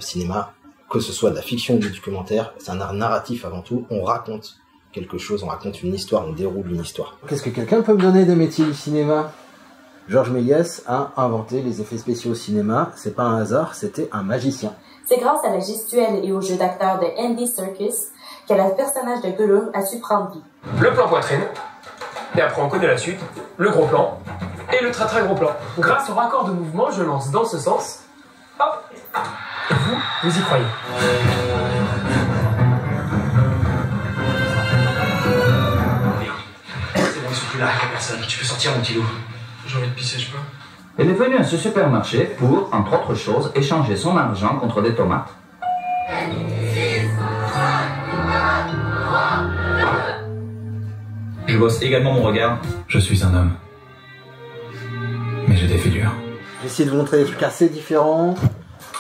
cinéma, que ce soit de la fiction ou du documentaire, c'est un art narratif avant tout. On raconte quelque chose, on raconte une histoire, on déroule une histoire. Qu'est-ce que quelqu'un peut me donner des métiers du cinéma? Georges Méliès a inventé les effets spéciaux au cinéma. C'est pas un hasard, c'était un magicien. C'est grâce à la gestuelle et au jeu d'acteur de Andy Serkis que le personnage de Gollum a su prendre vie. Le plan poitrine, et après on connaît la suite, le gros plan, et le très très gros plan. Grâce au raccord de mouvement, je lance dans ce sens, hop, vous y croyez. C'est bon, ils sont plus là, il y a personne. Tu peux sortir, mon petit loup. J'ai envie de pisser, je peux. Elle est venue à ce supermarché pour, entre autres choses, échanger son argent contre des tomates. Je bosse également mon regard. Je suis un homme. Mais j'ai des figures. J'ai essayé de vous montrer des trucs assez différents.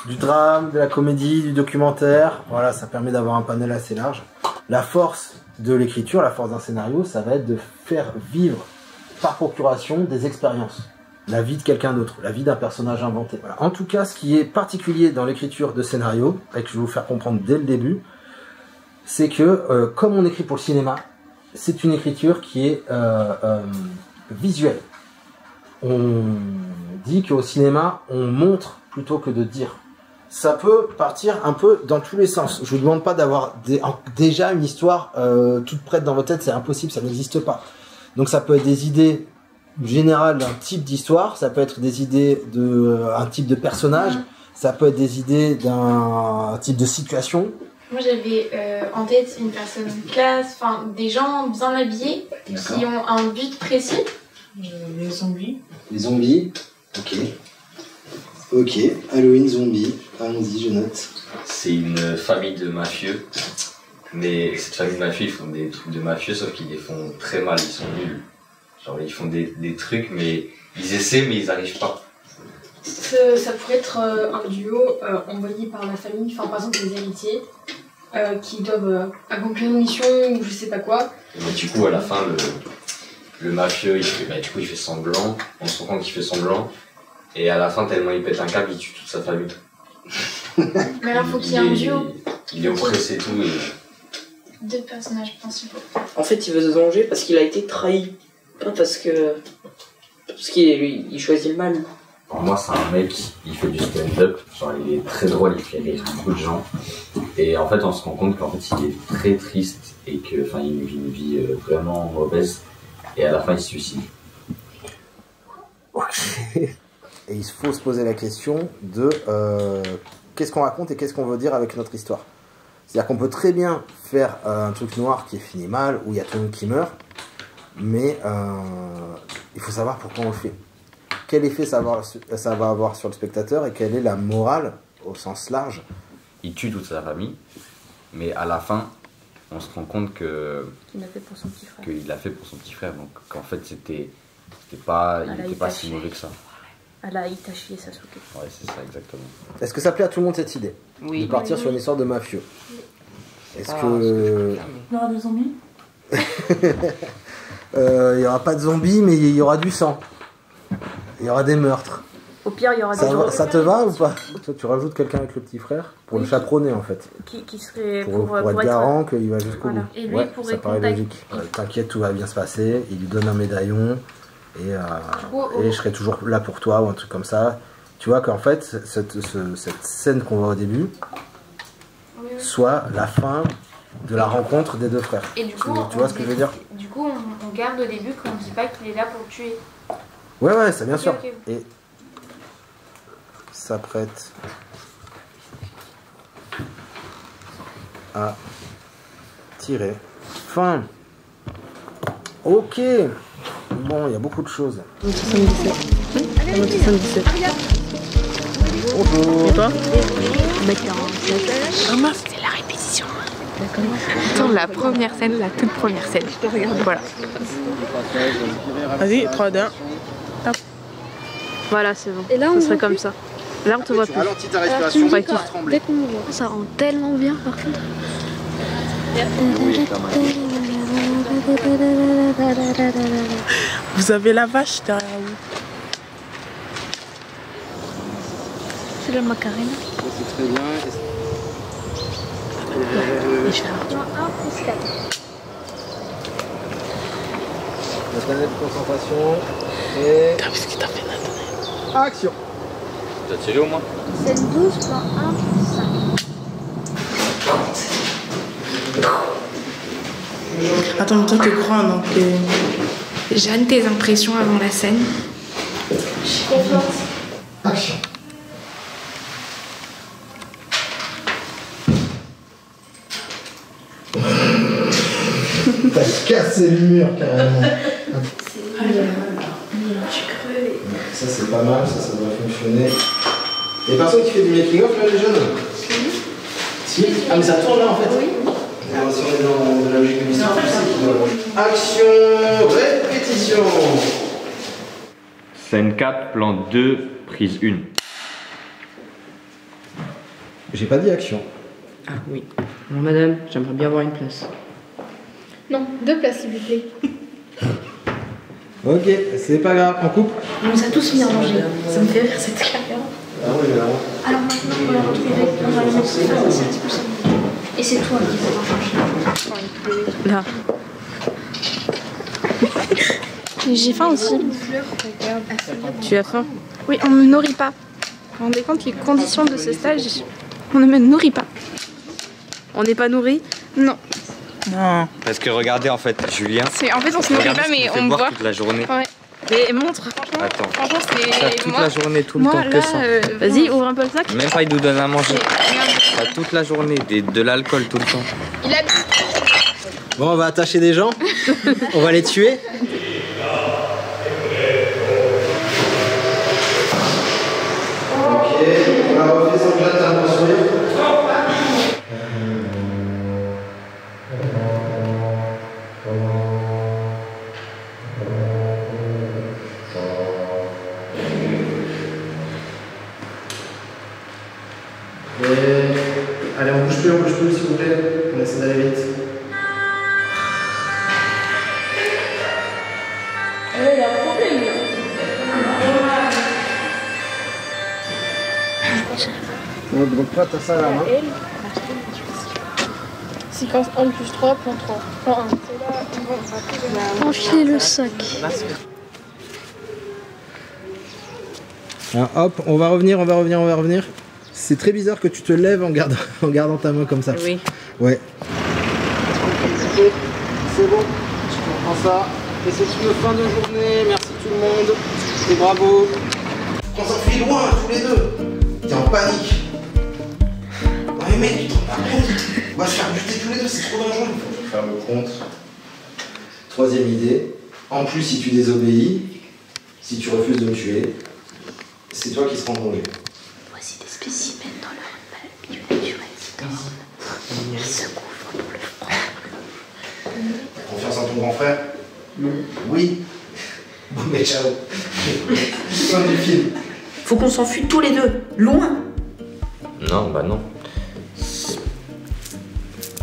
Du drame, de la comédie, du documentaire. Voilà, ça permet d'avoir un panel assez large. La force de l'écriture, la force d'un scénario, ça va être de faire vivre par procuration des expériences. La vie de quelqu'un d'autre, la vie d'un personnage inventé. Voilà. En tout cas, ce qui est particulier dans l'écriture de scénario, et que je vais vous faire comprendre dès le début, c'est que comme on écrit pour le cinéma, c'est une écriture qui est visuelle. On dit qu'au cinéma, on montre plutôt que de dire. Ça peut partir un peu dans tous les sens. Je vous demande pas d'avoir déjà une histoire toute prête dans votre tête, c'est impossible, ça n'existe pas. Donc ça peut être des idées générales d'un type d'histoire, ça peut être des idées d'un type de personnage, ça peut être des idées d'un type de situation. Moi j'avais en tête une personne classe, enfin des gens bien habillés qui ont un but précis. Les zombies. Les zombies, ok. Ok, Halloween zombie, allons-y, je note. C'est une famille de mafieux. Mais cette famille de mafieux, ils font des trucs de mafieux, sauf qu'ils les font très mal, ils sont nuls. Genre ils font des trucs, mais ils essaient, mais ils n'arrivent pas. Ça pourrait être un duo envoyé par la famille, enfin par exemple les héritiers, qui doivent accomplir une mission ou je sais pas quoi. Mais du coup, à la fin, le mafieux, il fait semblant, on se rend compte qu'il fait semblant, et à la fin, tellement il pète un câble, il tue toute sa famille. Mais alors, faut qu'il y ait un duo. Il est oppressé et tout. Et... Deux personnages principaux. En fait, il veut se venger parce qu'il a été trahi. Pas parce qu'il choisit le mal. Pour moi, c'est un mec, il fait du stand-up, genre il est très drôle, il fait rire beaucoup de gens. Et en fait, on se rend compte qu'en fait, il est très triste et qu'il vit une vie vraiment mauvaise. Et à la fin, il se suicide. Ok. Et il faut se poser la question de qu'est-ce qu'on raconte et qu'est-ce qu'on veut dire avec notre histoire. C'est-à-dire qu'on peut très bien faire un truc noir qui finit mal, où il y a tout le monde qui meurt, mais il faut savoir pourquoi on le fait. Quel effet ça va avoir sur le spectateur et quelle est la morale au sens large. Il tue toute sa famille, mais à la fin, on se rend compte que qu'il l'a fait pour son petit frère. Qu'il l'a fait pour son petit frère, donc qu'en fait c'était pas, il n'était pas si mauvais que ça. Allah, Itachi et Sasuke. Ouais, c'est ça, exactement. Est-ce que ça plaît à tout le monde cette idée? Oui. De partir sur une histoire de mafieux. Est-ce Ah, que... Il y aura des zombies? Il n'y aura pas de zombies, mais il y aura du sang. Il y aura des meurtres. Au pire, il y aura des Ça te va ou pas? Toi, tu rajoutes quelqu'un avec le petit frère pour le chaperonner en fait. qui serait Pour être garant qu'il va jusqu'au bout. Et lui Ouais, pourrait ça paraît logique. T'inquiète, tout va bien se passer. Il lui donne un médaillon et je serai toujours là pour toi ou un truc comme ça. Tu vois qu'en fait, cette scène qu'on voit au début soit la fin de la rencontre des deux frères. Et du coup, tu vois ce que je veux dire? Du coup, on garde au début qu'on ne dit pas qu'il est là pour le tuer. Ouais, ça bien sûr. Okay. Et s'apprête à tirer. Fin. Ok. Bon, il y a beaucoup de choses. 77. Bonjour. Et toi? Ah mince, c'est la répétition. Attends, la première scène, la toute première scène. Voilà. Vas-y, 3, 2, 1. Voilà, c'est bon. Et là, ça serait comme ça. Là, on te voit plus. Ralentis ta respiration, dès qu'on voit. Ça rend tellement bien, par contre. Vous avez la vache derrière vous. C'est la macarena. C'est très bien. Et je fais un plan 1 plus 4. La planète de concentration et... Qu'est-ce que t'as fait, Nathan? Action. T'as tiré au moins? Scène 12, plan 1 plus 5. Attends, toi t'es grand donc. Jeanne, tes impressions avant la scène? Action. T'as cassé le mur carrément. Ça c'est pas mal, ça doit fonctionner. Y'a personne qui fait du making of là les jeunes? Si. Ah mais ça tourne là en fait. Oui. Si on est dans la logique de l'histoire, action, répétition. Scène 4, plan 2, prise 1. J'ai pas dit action. Ah oui. Alors madame, j'aimerais bien avoir une place. Non, 2 places s'il vous plaît. Ok, c'est pas grave, on coupe. On nous a tous mis en danger. Ça me fait rire cette caméra. Ah oui, mais là. Alors maintenant, on va la retrouver. On va la mettre sur la responsabilité. Et c'est toi qui vas la changer. Là. J'ai faim aussi. Tu as faim? Oui, on ne me nourrit pas. Vous vous rendez compte les conditions de ce stage? On ne me nourrit pas. On n'est pas nourri? Non. Non. Parce que regardez en fait, Julien. En fait, on se nourrit pas, mais on boit. Toute la journée. Ouais. Mais montre, franchement. Attends. Franchement, c'est. Ça, toute la journée, tout le temps que ça. Vas-y, ouvre un peu le sac. Même pas, il nous donne à manger. Ça, toute la journée, de l'alcool tout le temps. Il a. Bon, on va attacher des gens. On va les tuer. Ok, on va refaire son plat de construire. Allez, on bouge plus, s'il vous plaît. On essaie d'aller vite. Il y a un problème là. Donc toi, t'as ça là, hein? Séquence 1 plus 3, plan 3. Plan 1. Enfiler le sac. Alors, hop, on va revenir. C'est très bizarre que tu te lèves en gardant ta main comme ça. Oui. Ouais. C'est bon, tu comprends ça. Et c'est une fin de journée, merci tout le monde. Et bravo. On s'enfuit loin, tous les deux. T'es en panique. Non mais mec, tu te rends pas compte. On va se faire buter tous les deux, c'est trop dangereux. Il faut faire le compte. Troisième idée. En plus, si tu désobéis, si tu refuses de me tuer, c'est toi qui seras en danger. Voici des spécimens dans leur milieu naturel d'orne. Ils se couvrent pour le froid. T'as confiance en ton grand frère? Non. Oui. Bon mais ciao. Fin du film. Faut qu'on s'enfuit tous les deux, loin. Non, bah non.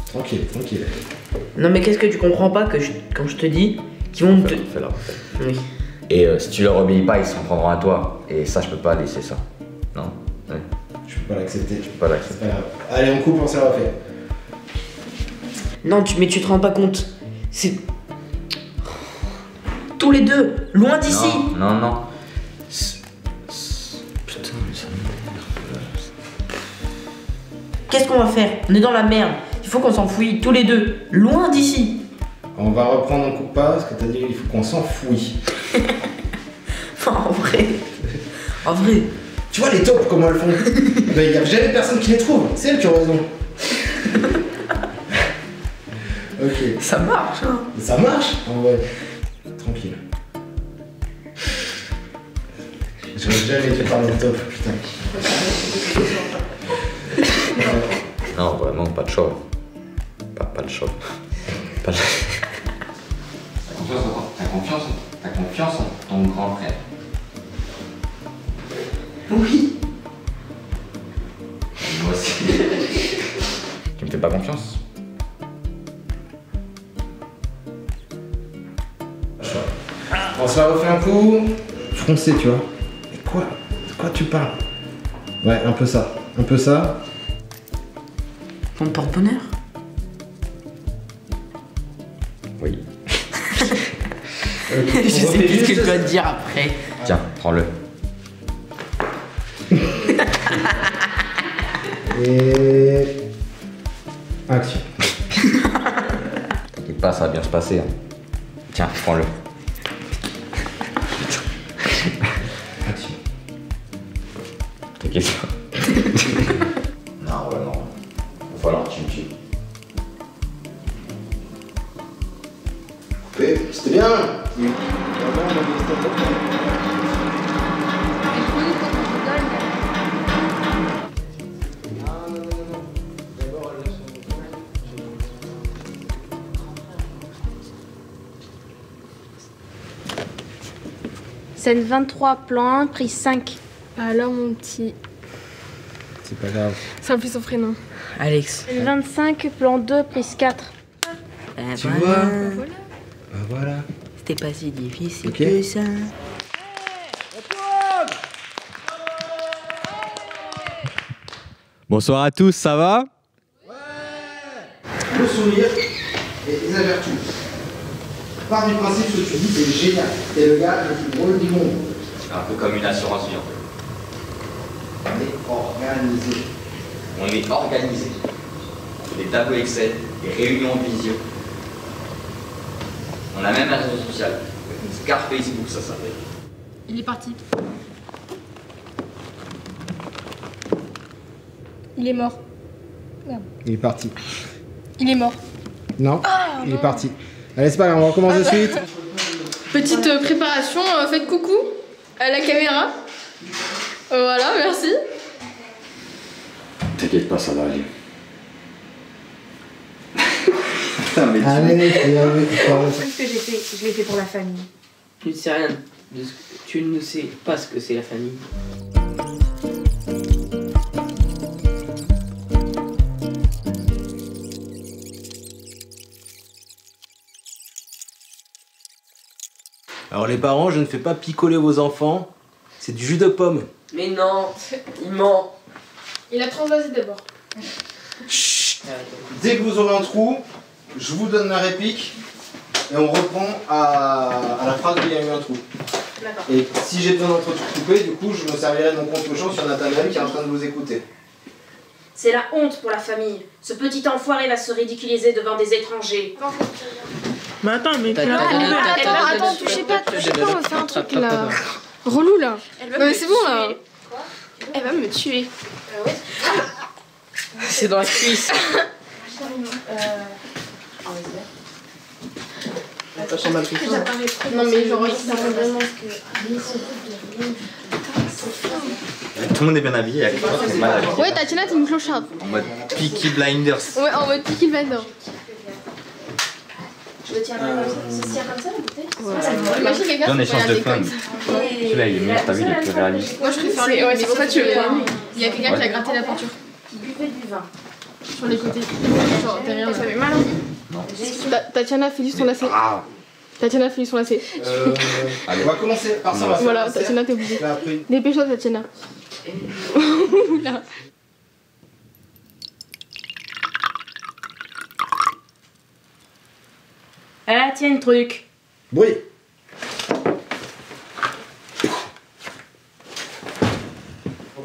Tranquille. Non mais qu'est-ce que tu comprends pas que quand je te dis qu'ils vont te... Fais-la. Oui. Et si tu leur obéis pas, ils s'en prendront à toi. Et ça, je peux pas laisser ça. Non. Ouais. Je peux pas l'accepter. Je peux pas l'accepter. Allez, on coupe, on s'est refait. Non, mais tu te rends pas compte. C'est... Tous les deux, loin d'ici. Non. Putain, mais ça m'énerve. Qu'est-ce qu'on va faire? On est dans la merde. Il faut qu'on s'enfuit tous les deux, loin d'ici. On va reprendre un coup de pas, parce que t'as dit il faut qu'on s'enfouille. Enfin, en vrai. Tu vois les taupes, comment elles font? Ben, il y a jamais personne qui les trouve. C'est elles qui ont raison. Ok. Ça marche, hein. Ça marche? En vrai. Tranquille. J'aurais jamais dû parler de taupes, putain. Non, vraiment, pas de chauve. Pas de chauve. Pas de... T'as confiance en ton grand frère? Oui. Moi aussi. Tu me fais pas confiance? On se la refait un coup. Foncé, tu vois. Mais quoi? De quoi tu parles? Ouais, un peu ça. Un peu ça. Ton porte-bonheur. Oui. Je sais plus ce que je dois te dire après. Tiens, prends-le. Et... action. T'inquiète pas, ça va bien se passer. Hein. Tiens, prends-le. Action. T'inquiète pas. Non, ouais, non. Va falloir que tu me tues. C'était bien. Scène 23, plan 1, prise 5. Alors mon petit. C'est pas grave. C'est un plus son prénom. Alex. Scène 25, plan 2, prise 4. Tu vois Bah voilà. C'était pas si difficile Ok. que ça. Bonsoir à tous, ça va? Le sourire et exagère tout. Part du principe que tu dis c'est génial. T'es le gars le plus drôle du monde. C'est un peu comme une assurance vie en fait. On est organisé. On est organisé. Des tableaux Excel, des réunions de visio. On a même un réseau social. Une Scar Facebook, ça s'appelle. Il est parti. Il est mort. Merde. Il est parti. Il est mort. Non, il est parti. Allez, c'est pas grave, on recommence de suite. Petite préparation, faites coucou à la caméra. Voilà, merci. T'inquiète pas, ça va aller. Putain, mais Allez, Tout ce que j'ai fait, je l'ai fait pour la famille. Tu ne sais rien de ce que... Tu ne sais pas ce que c'est la famille. Alors les parents, je ne fais pas picoler vos enfants. C'est du jus de pomme. Mais non, il ment. Il a transvasé d'abord. Chut. Dès que vous aurez un trou, je vous donne la réplique et on reprend à la phrase où il y a eu un trou. Et si j'ai besoin d'entrecouper, du coup, je me servirai de mon contre-champ sur Nathanaël qui est en train de vous écouter. C'est la honte pour la famille. Ce petit enfoiré va se ridiculiser devant des étrangers. Mais attends, mais... Attends, touchez pas, on va faire un truc là. Relou là. Mais c'est bon là. Elle va me tuer. C'est dans la cuisse. Non mais genre, Ça va vraiment que... Tout le monde est bien habillé, avec toi, c'est mal habillé. ouais, Tatiana, t'es une clocharde. En mode Peaky Blinders. Ouais, en mode Peaky Blinders. Je le tiens comme ça. Ça se tient comme ça, la bouteille? Imagine quelqu'un Viens, on qui échange de regarde fun. comme ça. Celui-là, il est mieux, t'as vu, il est plus réaliste. Moi je préfère les... Ouais, c'est pour ça que il y a quelqu'un qui a gratté la peinture. Qui buvait du vin. Sur les côtés. Genre derrière. Ça fait mal. Tatiana, fais-lui son lacet. Tatiana, fais-lui son lacet. Allez. On va commencer par ça. Voilà, Tatiana, t'es obligée. Dépêche-toi, Tatiana. Oula. Ah, tiens, le truc. Bruit.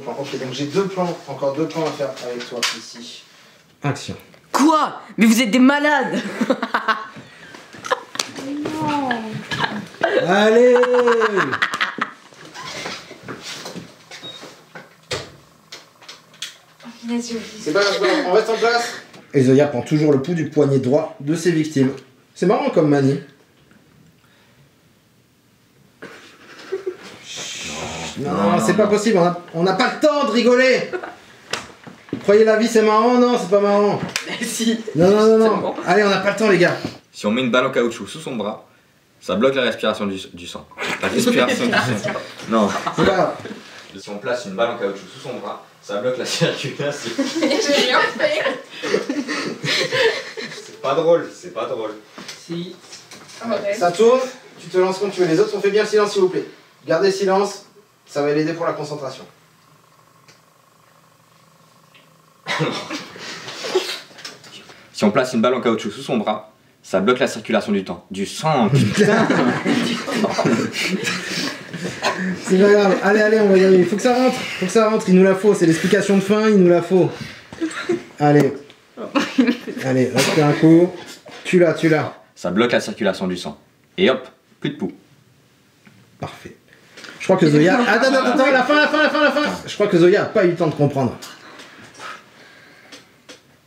Ok, donc j'ai encore deux plans à faire avec toi ici. Action. Quoi? Mais vous êtes des malades. Non. Allez. C'est pas grave, on reste en place. Et Zoya prend toujours le pouls du poignet droit de ses victimes. C'est marrant comme manie. Non, c'est pas possible, on n'a pas le temps de rigoler. Vous croyez la vie c'est marrant? Non, c'est pas marrant. Si. Non. Allez, on n'a pas le temps les gars. Si on met une balle en caoutchouc sous son bras, ça bloque la respiration du sang. La respiration du sang. Non. C'est pas grave. Si on place une balle en caoutchouc sous son bras, ça bloque la circulation. J'ai rien fait. C'est pas drôle, c'est pas drôle. Si. Ça tourne, tu te lances quand tu veux. Les autres, on fait bien le silence s'il vous plaît. Gardez le silence, ça va l'aider pour la concentration. Si on place une balle en caoutchouc sous son bras, ça bloque la circulation du temps. Du sang, putain. C'est pas grave. Allez, on va y aller. Faut que ça rentre, il nous la faut. C'est l'explication de fin, il nous la faut. Allez. Allez, respire un coup. Tu l'as. Ça bloque la circulation du sang. Et hop, plus de poux. Parfait. Je crois que Zoya... Attends, la fin. Je crois que Zoya a pas eu le temps de comprendre.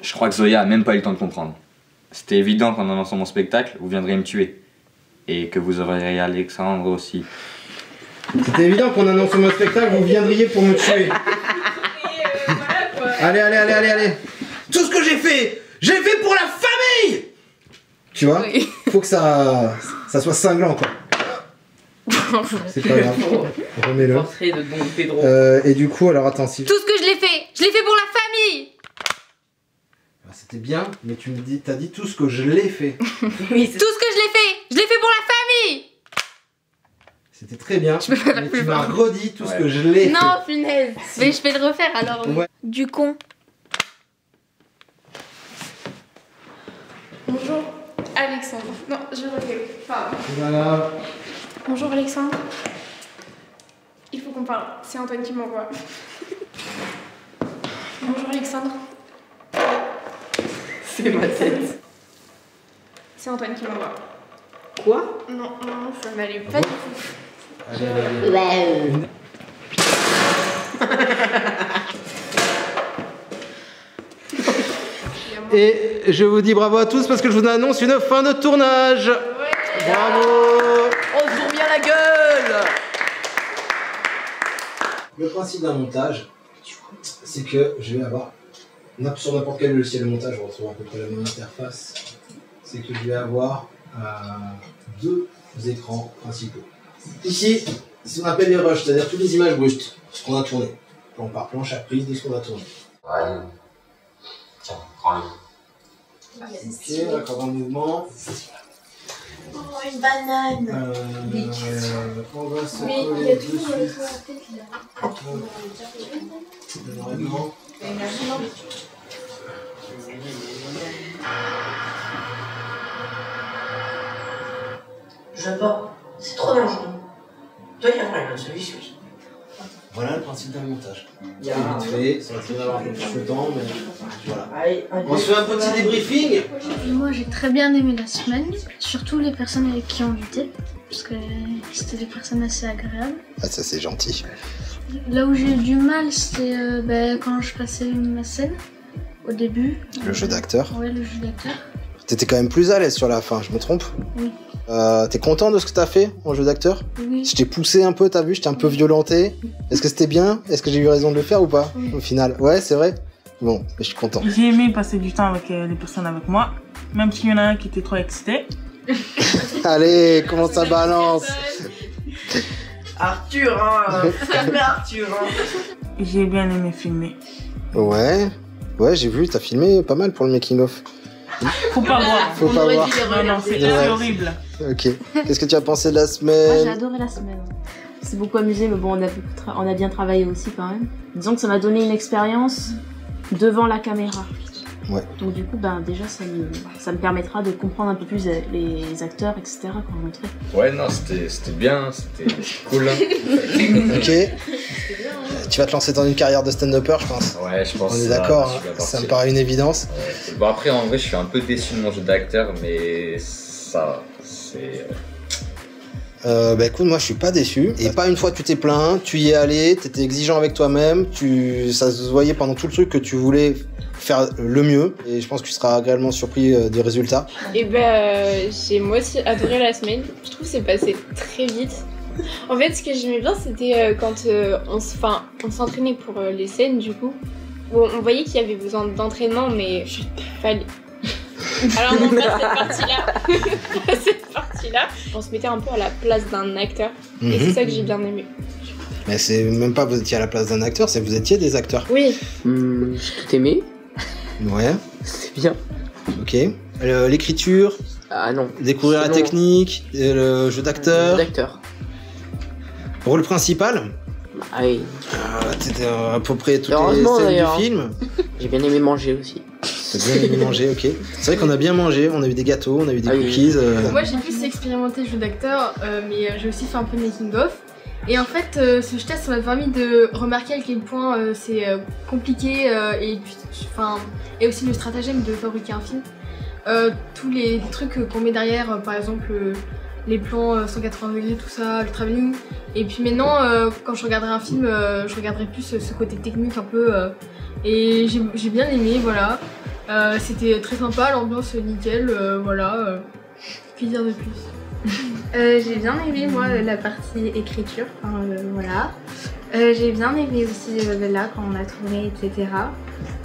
Je crois que Zoya a même pas eu le temps de comprendre. C'était évident qu'en annonçant mon spectacle, vous viendriez me tuer. Et que vous auriez Alexandre aussi. C'était évident qu'en annonçant mon spectacle, vous viendriez pour me tuer. Allez. Tout ce que j'ai fait pour la famille. Tu vois, faut que ça soit cinglant, quoi. C'est pas grave. Remets-le. Et du coup, alors attends, si... Tout ce que je l'ai fait pour la famille. C'était bien, mais t'as dit tout ce que je l'ai fait. Oui, tout ce que je l'ai fait pour la famille. C'était très bien, mais tu m'as redit tout ce que je l'ai fait. Non, punaise. Mais je vais le refaire alors. Ouais. Du con. Bonjour, Alexandre. Non, je refais. Enfin... Voilà. Bonjour Alexandre. Il faut qu'on parle. C'est Antoine qui m'envoie. Bonjour Alexandre. C'est ma tête. C'est Antoine qui m'envoie. Quoi? Non, ça m'allait pas du tout. Et je vous dis bravo à tous parce que je vous annonce une fin de tournage. Bravo. On se bourre bien la gueule. Le principe d'un montage, c'est que je vais avoir, sur n'importe quel logiciel de montage, on retrouve à peu près la même interface, c'est que je vais avoir deux écrans principaux. Ici, c'est ce qu'on appelle les rushs, c'est-à-dire toutes les images brutes, ce qu'on a tourné, plan par plan, chaque prise de ce qu'on a tourné. Ouais. Tiens, prends-le. Ok, raccord en mouvement. Oh, une banane. On va se Mais il y coller a tout dessus. sur la tête là. Vraiment. J'adore. C'est trop dangereux. Toi, il y a une solution. Voilà le principe d'un montage. C'est vite fait, ça va très bien avoir un peu plus de temps, mais voilà. On se fait un petit débriefing. Moi j'ai très bien aimé la semaine, surtout les personnes avec qui on était, parce que c'était des personnes assez agréables. Ah ça c'est gentil. Là où j'ai eu du mal c'était quand je passais ma scène, au début. Le jeu d'acteur. Ouais, le jeu d'acteur. T'étais quand même plus à l'aise sur la fin, je me trompe? Oui. T'es content de ce que t'as fait en jeu d'acteur? Oui. Je t'ai poussé un peu, t'as vu, je t'ai un peu violenté. Est-ce que c'était bien? Est-ce que j'ai eu raison de le faire ou pas? Oui. Au final, ouais, c'est vrai. Bon, mais je suis content. J'ai aimé passer du temps avec les personnes avec moi, même s'il y en a un qui était trop excité. Allez, comment ça balance? Arthur, hein. Arthur, hein. J'ai bien aimé filmer. Ouais, j'ai vu, t'as filmé pas mal pour le making of. Faut pas voir. Faut pas voir. Non, c'est horrible. Ok. Qu'est-ce que tu as pensé de la Moi semaine? j'ai adoré la semaine. C'est beaucoup amusé, mais bon, on a bien travaillé aussi quand même. Disons que ça m'a donné une expérience devant la caméra. Ouais. Donc du coup, déjà, ça me permettra de comprendre un peu plus les acteurs, etc. qu'on montrait. Ouais, non, c'était bien, c'était cool. Ok. Tu vas te lancer dans une carrière de stand-upper, je pense. Ouais, je pense. On est d'accord, hein. Ça me paraît une évidence. Ouais. Bon, après, en vrai, je suis un peu déçu de mon jeu d'acteur, mais ça, c'est... Écoute, moi je suis pas déçu. Et pas une fois tu t'es plaint, tu y es allé, t'étais exigeant avec toi-même, ça se voyait pendant tout le truc que tu voulais faire le mieux. Et je pense que tu seras agréablement surpris des résultats. Et j'ai moi aussi adoré la semaine. Je trouve que c'est passé très vite. En fait, ce que j'aimais bien, c'était quand on s'entraînait pour les scènes, du coup. Bon, on voyait qu'il y avait besoin d'entraînement, mais fallait... Alors non, pas cette partie-là. On se mettait un peu à la place d'un acteur. Et c'est ça que j'ai bien aimé. Mais c'est même pas vous étiez à la place d'un acteur, c'est que vous étiez des acteurs. Oui. J'ai tout aimé. Ouais. C'est bien. Ok. L'écriture. Ah non. Découvrir la technique, le jeu d'acteur. D'acteur. Rôle principal. Ah oui. C'était à peu près toutes les Heureusement, scènes d'ailleurs. du film. J'ai bien aimé manger aussi. T'as bien aimé manger, ok. C'est vrai qu'on a bien mangé, on a eu des gâteaux, on a eu des cookies. Moi j'ai plus expérimenté le jeu d'acteur, mais j'ai aussi fait un peu de making of. Et en fait, ce test ça m'a permis de remarquer à quel point c'est compliqué et aussi le stratagème de fabriquer un film. Tous les trucs qu'on met derrière, par exemple les plans 180 degrés, tout ça, le travelling. Et puis maintenant, quand je regarderai un film, je regarderai plus ce côté technique un peu. Et j'ai bien aimé, voilà. C'était très sympa, l'ambiance nickel, voilà. Que dire de plus? J'ai bien aimé moi la partie écriture, voilà. J'ai bien aimé aussi là quand on a tourné, etc.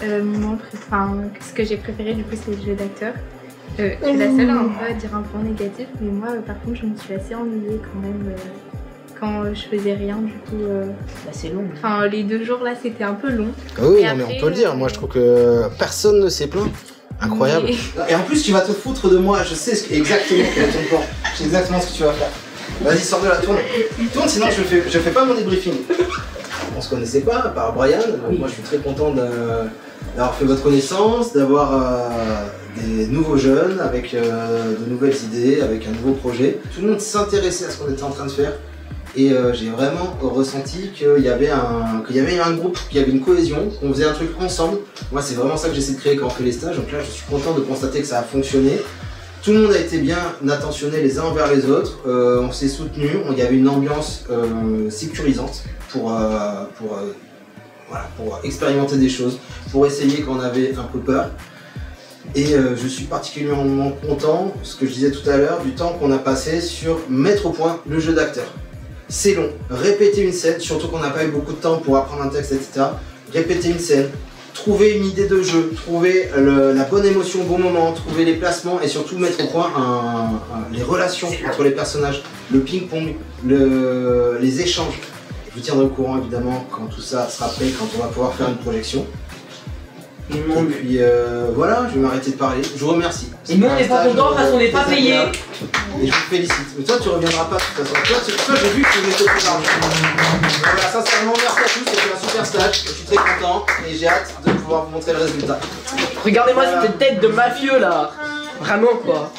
Ce que j'ai préféré du coup c'est le jeu d'acteur. Je suis la seule à dire un point négatif, mais moi par contre je me suis assez ennuyée quand même quand je faisais rien du coup. C'est long. Enfin les 2 jours là c'était un peu long. Ah oui, non, mais on peut le dire, moi je trouve que personne ne s'est plaint. Incroyable. Mais... Et en plus tu vas te foutre de moi, je sais exactement quel est ton plan. Je sais exactement ce que tu vas faire. Vas-y, sors de la tourne. Tourne, sinon je fais pas mon débriefing. On se connaissait pas, à part Brian. Moi je suis très content d'avoir fait votre connaissance, d'avoir des nouveaux jeunes avec de nouvelles idées, avec un nouveau projet. Tout le monde s'intéressait à ce qu'on était en train de faire. Et j'ai vraiment ressenti qu'il y avait un groupe, qu'il y avait une cohésion, qu'on faisait un truc ensemble. Moi c'est vraiment ça que j'essaie de créer quand on fait les stages, donc là je suis content de constater que ça a fonctionné. Tout le monde a été bien attentionné les uns envers les autres, on s'est soutenus, il y avait une ambiance sécurisante pour expérimenter des choses, pour essayer quand on avait un peu peur. Et je suis particulièrement content, ce que je disais tout à l'heure, du temps qu'on a passé sur mettre au point le jeu d'acteur. C'est long, répéter une scène, surtout qu'on n'a pas eu beaucoup de temps pour apprendre un texte, etc. Répéter une scène, trouver une idée de jeu, trouver la bonne émotion au bon moment, trouver les placements et surtout mettre au point les relations entre les personnages, le ping-pong, les échanges. Je vous tiendrai au courant évidemment quand tout ça sera prêt, quand on va pouvoir faire une projection. Et puis voilà, je vais m'arrêter de parler. Je vous remercie. Et nous on n'est pas contents parce qu'on n'est pas payé. Et je vous félicite. Mais toi tu reviendras pas de toute façon. Toi j'ai vu que tu venais te faire l'argent. Voilà, sincèrement merci à tous, c'était un super stage. Je suis très content et j'ai hâte de pouvoir vous montrer le résultat. Regardez-moi cette tête de mafieux là. Vraiment quoi.